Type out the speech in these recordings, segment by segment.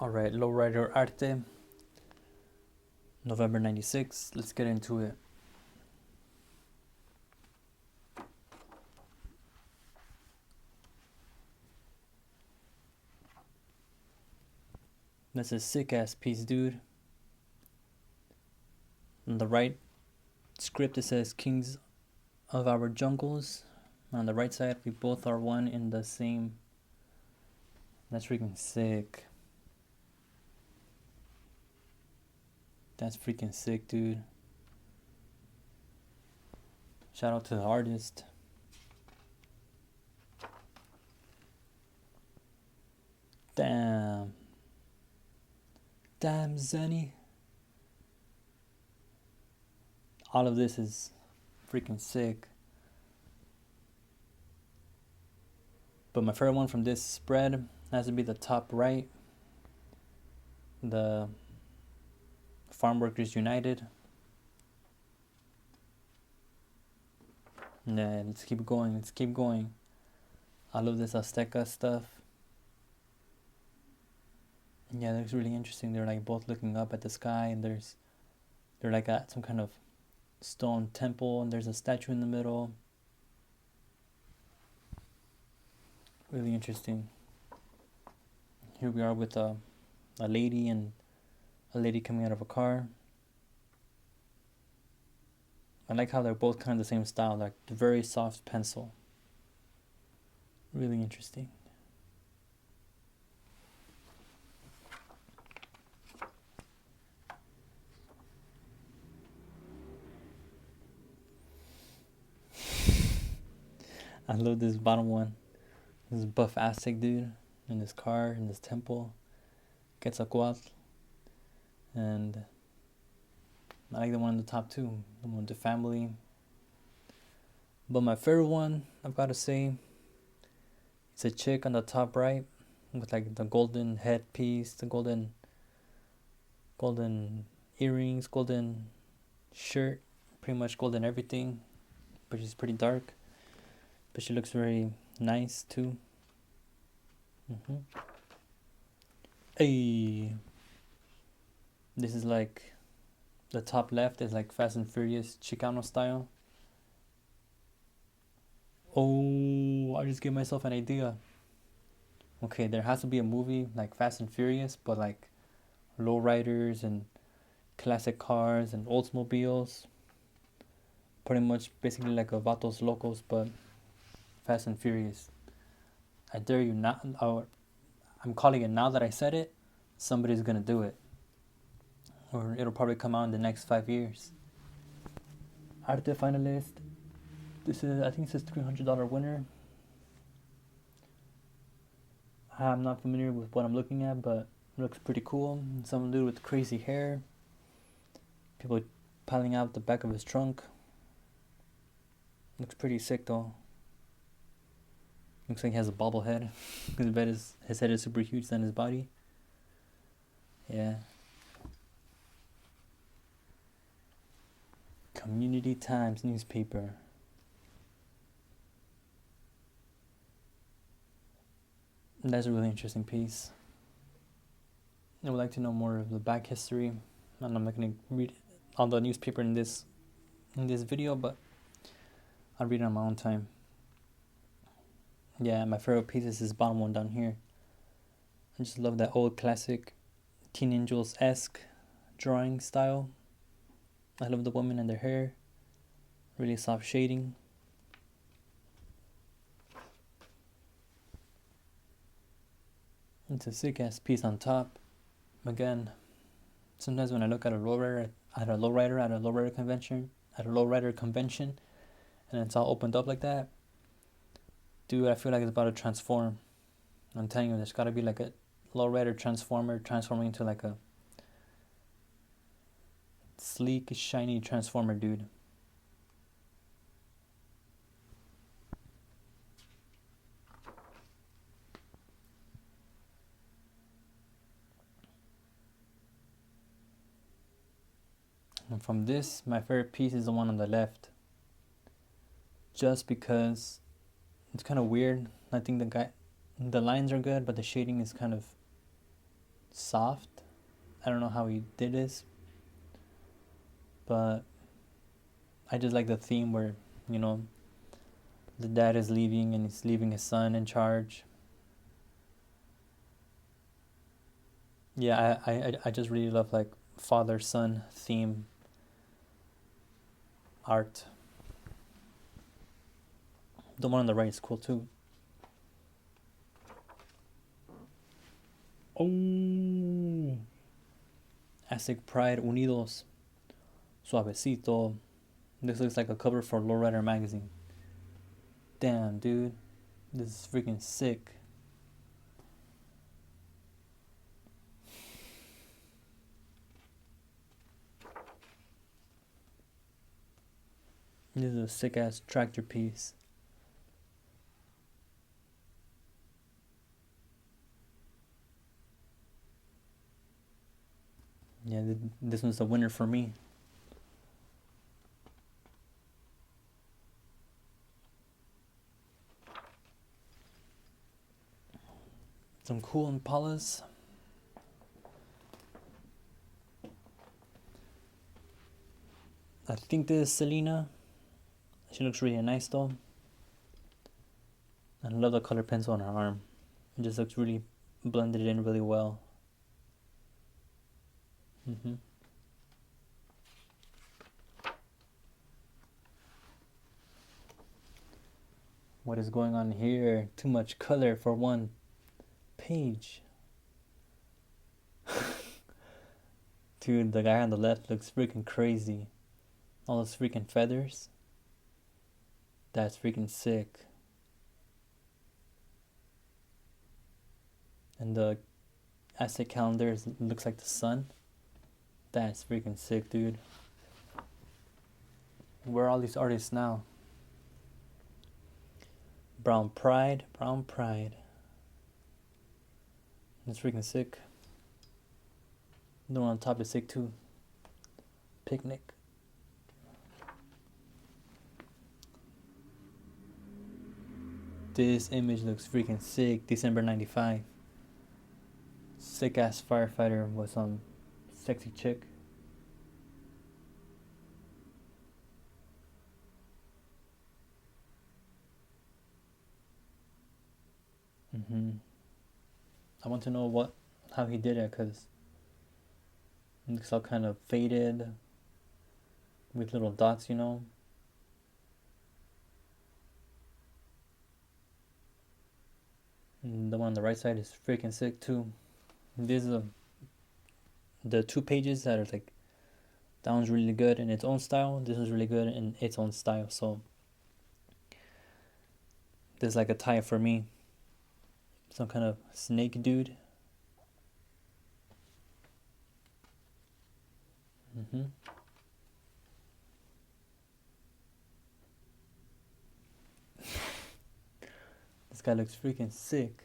Alright, Lowrider Arte, November 96. Let's get into it. That's a sick ass piece, dude. On the right script, it says Kings of Our Jungles. On the right side, we both are one in the same. That's freaking sick. That's freaking sick, dude. Shout out to the artist. Damn. Damn, Zenny. All of this is freaking sick. But my favorite one from this spread has to be the top right. The Farm Workers United. Yeah, let's keep going. Let's keep going. I love this Azteca stuff. Yeah, that's really interesting. They're like both looking up at the sky, and they're like at some kind of stone temple, and there's a statue in the middle. Really interesting. Here we are with a lady and a lady coming out of a car. I like how they're both kind of the same style, like very soft pencil. Really interesting. I love this bottom one. This buff Aztec dude in this car, in this temple. Quetzalcoatl. And I like the one on the top too. The one with the family. But my favorite one, I've got to say, it's a chick on the top right with like the golden headpiece, the golden earrings, golden shirt, pretty much golden everything. But she's pretty dark. But she looks very nice too. Hey, this is like the top left is like Fast and Furious Chicano style. Oh, I just gave myself an idea. Okay, there has to be a movie like Fast and Furious, but like lowriders and classic cars and Oldsmobiles. Pretty much basically like a Vatos Locos, but Fast and Furious. I dare you not, or I'm calling it now that I said it, somebody's gonna do it. Or it'll probably come out in the next 5 years. Arte finalist. This is, I think it says $300 winner. I'm not familiar with what I'm looking at, but it looks pretty cool. Some dude with crazy hair. People piling out the back of his trunk. Looks pretty sick though. Looks like he has a bobblehead. His head is super huge than his body. Yeah. Community Times newspaper. That's a really interesting piece. I would like to know more of the back history. And I'm not going to read all the newspaper in this video, but I'll read it on my own time. Yeah, my favorite piece is this bottom one down here. I just love that old classic Teen Angels-esque drawing style. I love the women and their hair. Really soft shading. It's a sick ass piece on top. Again, sometimes when I look at a lowrider convention, and it's all opened up like that, dude, I feel like it's about to transform. I'm telling you, there's gotta be like a lowrider transforming into like a sleek, shiny transformer, dude. And from this, my favorite piece is the one on the left. Just because it's kind of weird. I think the lines are good, but the shading is kind of soft. I don't know how he did this, but I just like the theme where, you know, the dad is leaving and he's leaving his son in charge. Yeah, I just really love like father son theme art. The one on the right is cool too. Oh, Aztec Pride Unidos, Suavecito. This looks like a cover for Lowrider magazine. Damn, dude, this is freaking sick. This is a sick ass tractor piece. Yeah, this one's a winner for me. Some cool Impalas. I think this is Selena. She looks really nice though. I love the color pencil on her arm. It just looks really blended in really well. Mm-hmm. What is going on here? Too much color for one page. Dude, the guy on the left looks freaking crazy. All those freaking feathers. That's freaking sick. And the Aztec calendar looks like the sun. That's freaking sick, dude. Where are all these artists now? Brown Pride. That's freaking sick. The one on top is sick too. Picnic. This image looks freaking sick. December 95. Sick ass firefighter with some sexy chick. I want to know how he did it, because it looks all kind of faded with little dots, you know. And the one on the right side is freaking sick too. This is the two pages that are like, that one's really good in its own style. This is really good in its own style. So this is like a tie for me. Some kind of snake dude. This guy looks freaking sick.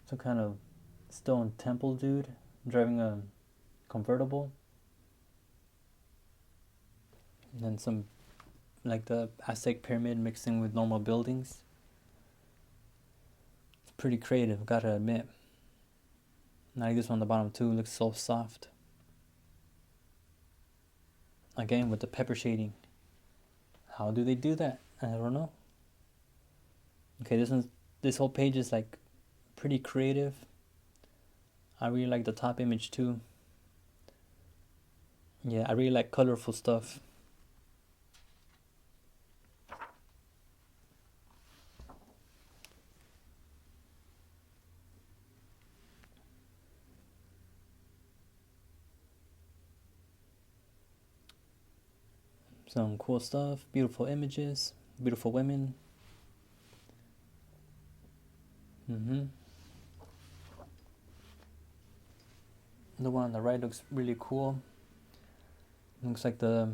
Some kind of stone temple dude driving a convertible. And then some, like the Aztec pyramid mixing with normal buildings. It's pretty creative, gotta admit. I like this one on the bottom too, looks so soft. Again with the pepper shading. How do they do that? I don't know. Okay, this whole page is like pretty creative. I really like the top image too. Yeah, I really like colorful stuff. Some cool stuff, beautiful images, beautiful women. The one on the right looks really cool. Looks like the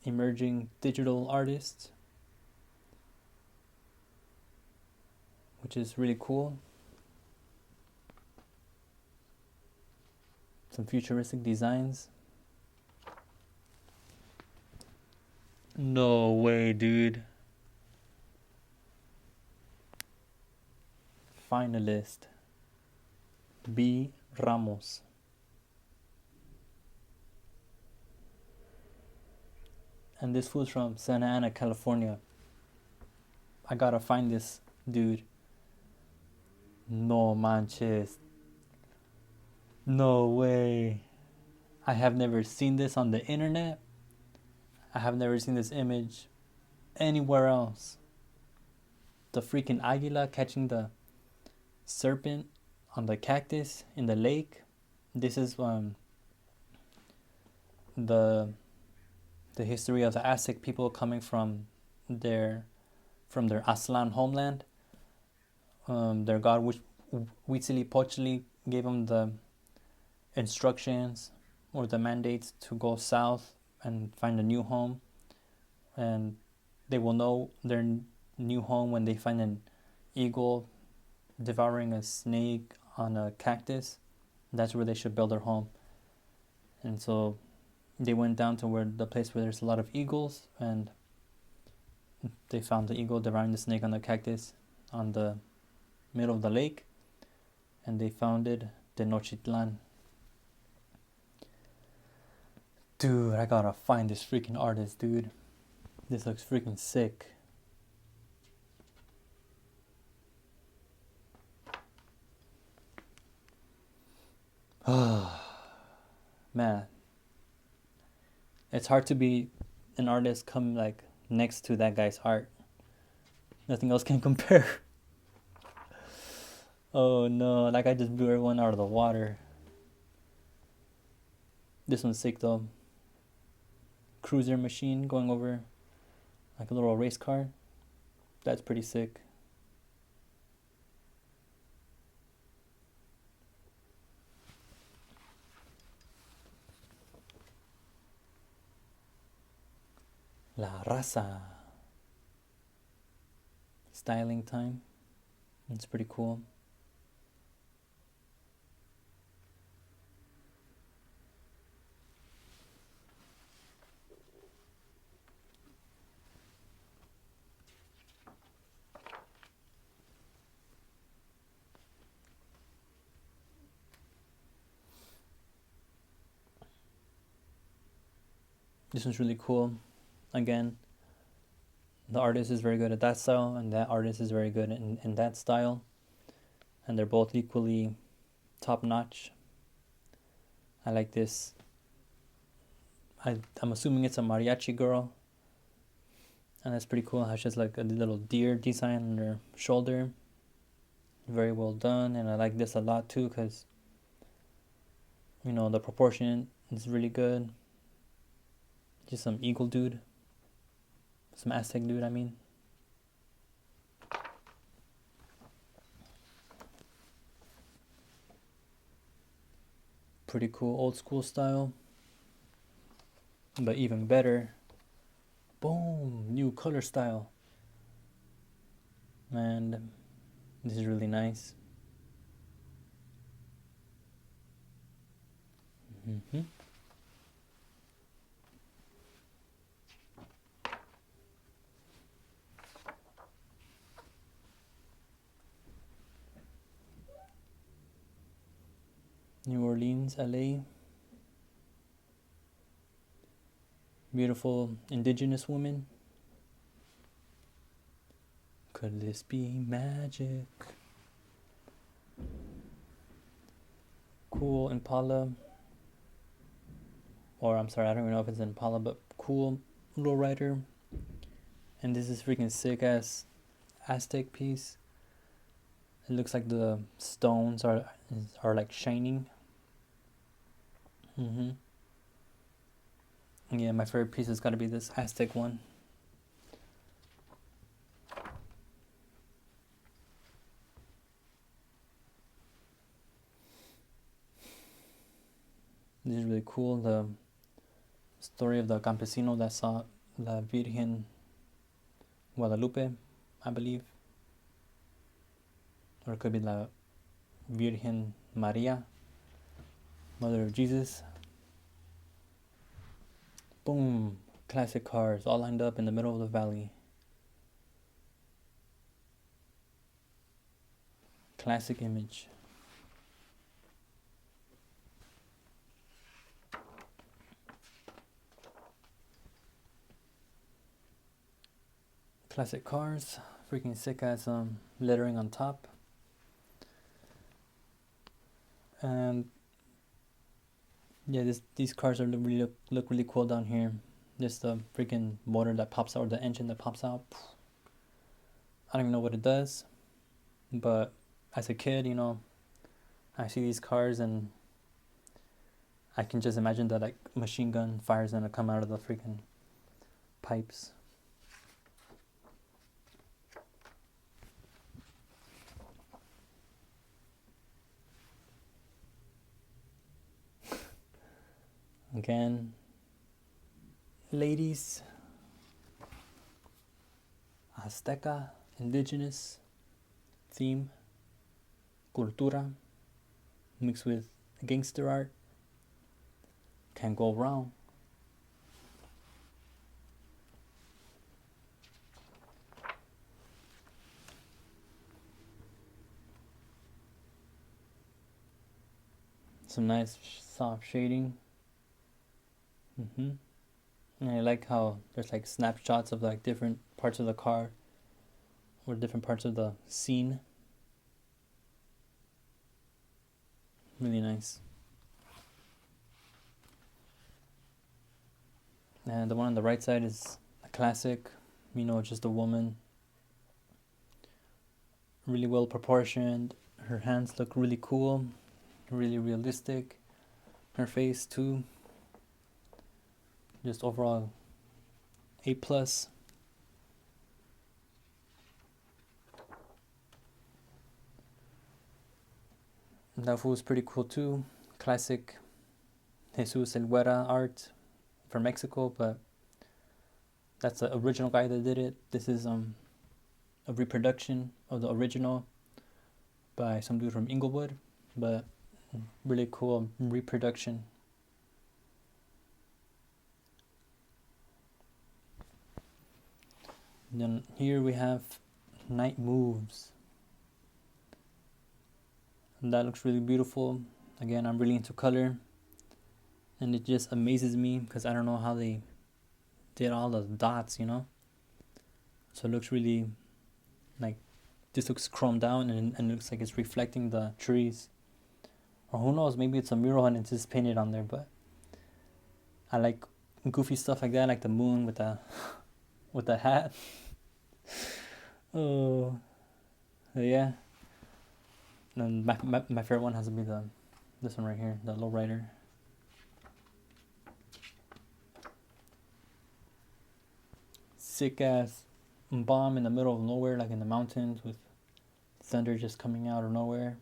emerging digital artist, which is really cool. Some futuristic designs. No way, dude. Finalist. B. Ramos. And this fool's from Santa Ana, California. I gotta find this dude. No manches. No way. I have never seen this on the internet. I have never seen this image anywhere else. The freaking águila catching the serpent on the cactus in the lake. This is the history of the Aztec people coming from their Aztlan homeland. Their god Huitzilopochtli gave them the instructions or the mandates to go south and find a new home, and they will know their new home when they find an eagle devouring a snake on a cactus. That's where they should build their home. And so they went down to the place where there's a lot of eagles, and they found the eagle devouring the snake on the cactus on the middle of the lake, and they founded Tenochtitlan. Dude, I gotta find this freaking artist, dude. This looks freaking sick. Man, it's hard to be an artist come like next to that guy's art. Nothing else can compare. Oh no, that guy just blew everyone out of the water. This one's sick though. Cruiser machine going over like a little race car. That's pretty sick. La Raza. Styling time. It's pretty cool. This one's really cool. Again, the artist is very good at that style, and that artist is very good in that style. And they're both equally top notch. I like this. I'm assuming it's a mariachi girl. And that's pretty cool how she has like a little deer design on her shoulder. Very well done. And I like this a lot too because, you know, the proportion is really good. Just some eagle dude. Some Aztec dude, I mean. Pretty cool old school style. But even better. Boom! New color style. And this is really nice. Mm-hmm. New Orleans, LA. Beautiful indigenous woman. Could this be magic? Cool Impala. Or I'm sorry, I don't even know if it's Impala, but cool Lowrider. And this is freaking sick ass Aztec piece. It looks like the stones are like shining. Yeah, my favorite piece has got to be this Aztec one. This is really cool. The story of the campesino that saw La Virgen Guadalupe, I believe. Or it could be La Virgen Maria, Mother of Jesus. Boom! Classic cars all lined up in the middle of the valley. Classic image. Classic cars. Freaking sick ass lettering on top. And yeah, these cars are really look really cool down here. Just the freaking motor that pops out, or the engine that pops out. I don't even know what it does, but as a kid, I see these cars and I can just imagine that like machine gun fire's gonna come out of the freaking pipes. Again, ladies, Azteca, indigenous theme, cultura, mixed with gangster art. Can't go wrong. Some nice soft shading. And I like how there's like snapshots of like different parts of the car or different parts of the scene. Really nice. And the one on the right side is a classic, just a woman. Really well proportioned. Her hands look really cool, really realistic. Her face too. Just overall A+. That fool's pretty cool too. Classic Jesus El Güera art from Mexico, but that's the original guy that did it. This is a reproduction of the original by some dude from Inglewood, but really cool reproduction. And then here we have Night Moves. And that looks really beautiful. Again, I'm really into color, and it just amazes me because I don't know how they did all the dots, So it looks really like, this looks chromed out and it looks like it's reflecting the trees. Or who knows, maybe it's a mural and it's just painted on there, but I like goofy stuff like that, like the moon with the hat. Oh, yeah. And my favorite one has to be this one right here, the Lowrider. Sick ass bomb in the middle of nowhere, like in the mountains, with thunder just coming out of nowhere.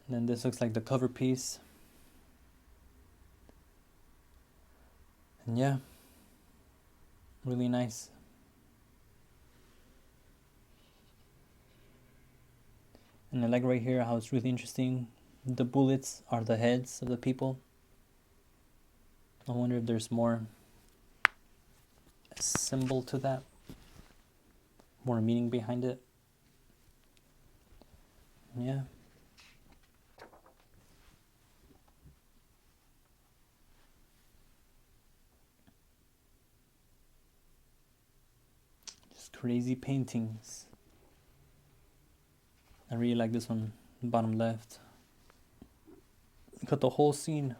And then this looks like the cover piece. And yeah, really nice. And I like right here how it's really interesting. The bullets are the heads of the people. I wonder if there's more symbol to that, more meaning behind it. Yeah. Just crazy paintings. I really like this one, bottom left. Look at the whole scene.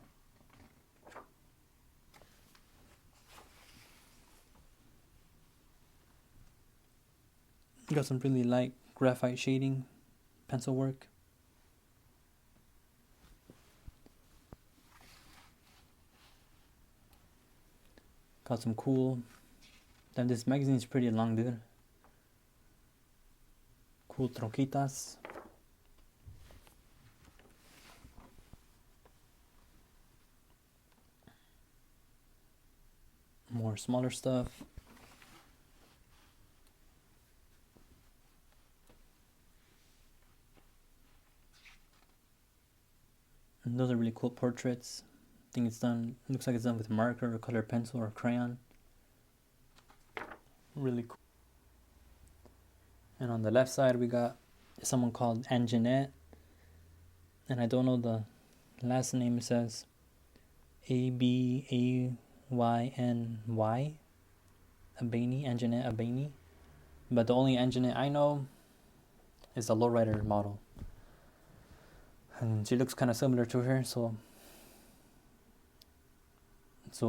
Got some really light graphite shading, pencil work. Got some cool. Then this magazine is pretty long, dude. Cool troquitas. More smaller stuff. And those are really cool portraits. I think it's done, looks like it's done with marker or colored pencil or crayon. Really cool. And on the left side we got someone called Anjanette. And I don't know the last name. It says Abyny. Anjanette Abani. But the only Anjanette I know is the Lowrider model. And she looks kind of similar to her, so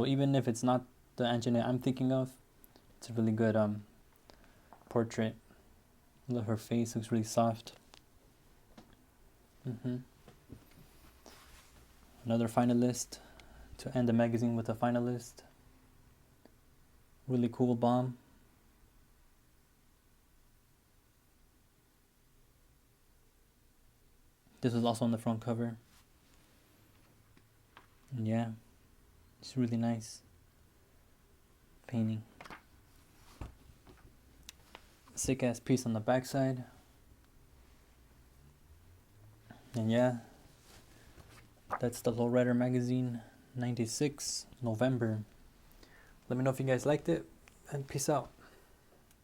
even if it's not the Anjanette I'm thinking of, it's a really good portrait. Look, her face looks really soft. Another finalist, to end the magazine with a finalist. Really cool bomb. This was also on the front cover. And yeah, it's really nice painting. Sick ass piece on the backside. And yeah, that's the Lowrider magazine, 96 November. Let me know if you guys liked it, and peace out.